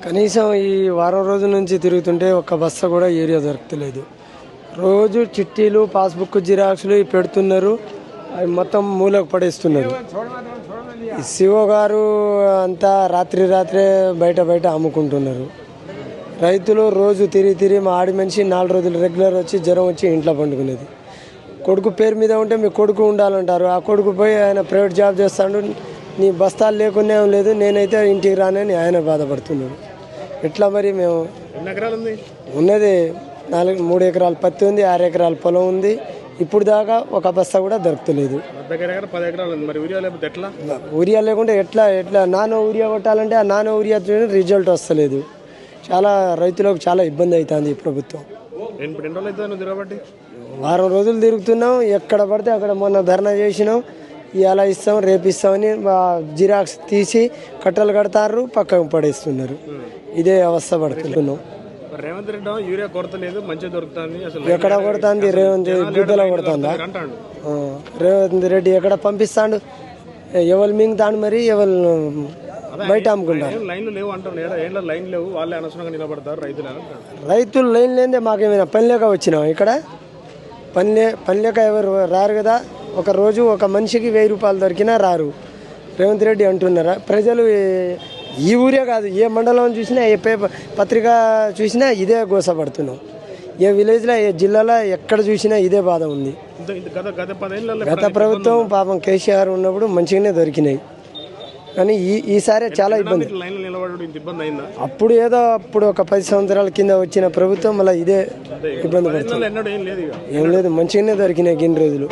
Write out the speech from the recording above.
కనీసం ఈ వారం రోజుల నుంచి తిరుగుతుంటే ఒక్క బస్సు కూడా ఏరియా దొరకలేదు. రోజు చిట్టీలు పాస్బుక్ జిరాక్స్లు పెడుతున్నారు, అవి మొత్తం మూలకు పడేస్తున్నారు. ఈ సిఓ గారు అంతా రాత్రే బయట అమ్ముకుంటున్నారు. రైతులు రోజు తిరిగి మా ఆడి మనిషి 4 రోజులు రెగ్యులర్ వచ్చి జ్వరం వచ్చి ఇంట్లో పండుకునేది. కొడుకు పేరు మీద ఉంటే మీ కొడుకు ఉండాలంటారు. ఆ కొడుకు పోయి ఆయన ప్రైవేట్ జాబ్ చేస్తాడు, నీ బస్తాలు లేకునే లేదు, నేనైతే ఇంటికి రానని ఆయన బాధపడుతున్నాడు. ఎట్లా మరి మేము ఉన్నది 3 ఎకరాల పత్తి ఉంది, 6 ఎకరాల పొలం ఉంది. ఇప్పుడు దాకా ఒక బస్తా కూడా దొరకలేదు. ఊరియా లేకుంటే ఎట్లా నానో ఊరియా కొట్టాలంటే ఆ నానో ఊరియా రిజల్ట్ వస్తలేదు. చాలా రైతులకు చాలా ఇబ్బంది అవుతుంది ఈ ప్రభుత్వం. వారం రోజులు తిరుగుతున్నాం, ఎక్కడ పడితే అక్కడ మొన్న ధర్నా చేసినాం, ఇలా ఇస్తాం రేపు ఇస్తామని జిరాక్స్ తీసి కట్టలు కడతారు, పక్కకు పడేస్తున్నారు. ఇదే అవస్థ పడుతున్నాం. రేవంత్ రెడ్డి యూరియా కొరత లేదు, మంచిగా దొరుకుతుంది. ఎక్కడ కొడుతుంది? రేవంత్ గుద్దలో కొడుతుందా? రేవంత్ రెడ్డి ఎక్కడ పంపిస్తాడు? ఎవరు మింగుతాడు? మరి ఎవరు బయట అమ్ముకుంటారు? రైతులు లైన్ లేదే మాకేమైనా పని లేక వచ్చినాం ఇక్కడ? పని లేక ఎవరు రారు కదా. ఒక రోజు ఒక మనిషికి 1000 రూపాయలు దొరికినా రారు. రేవంత్ రెడ్డి అంటున్నారా? ప్రజలు ఈ ఊరే కాదు, ఏ మండలం చూసినా, ఏ పత్రిక చూసినా ఇదే గోసపడుతున్నాం. ఏ విలేజ్లో, ఏ జిల్లాలో ఎక్కడ చూసినా ఇదే బాధ ఉంది. గత ప్రభుత్వం పాపం కేసీఆర్ ఉన్నప్పుడు మంచిగానే దొరికినాయి, కానీ ఈసారి చాలా ఇబ్బంది. అప్పుడు ఒక 10 సంవత్సరాల కింద వచ్చిన ప్రభుత్వం మళ్ళీ ఇదే ఇబ్బంది పడుతుంది. ఏం లేదు, మంచిగానే దొరికినాయి గిన్ని రోజులు.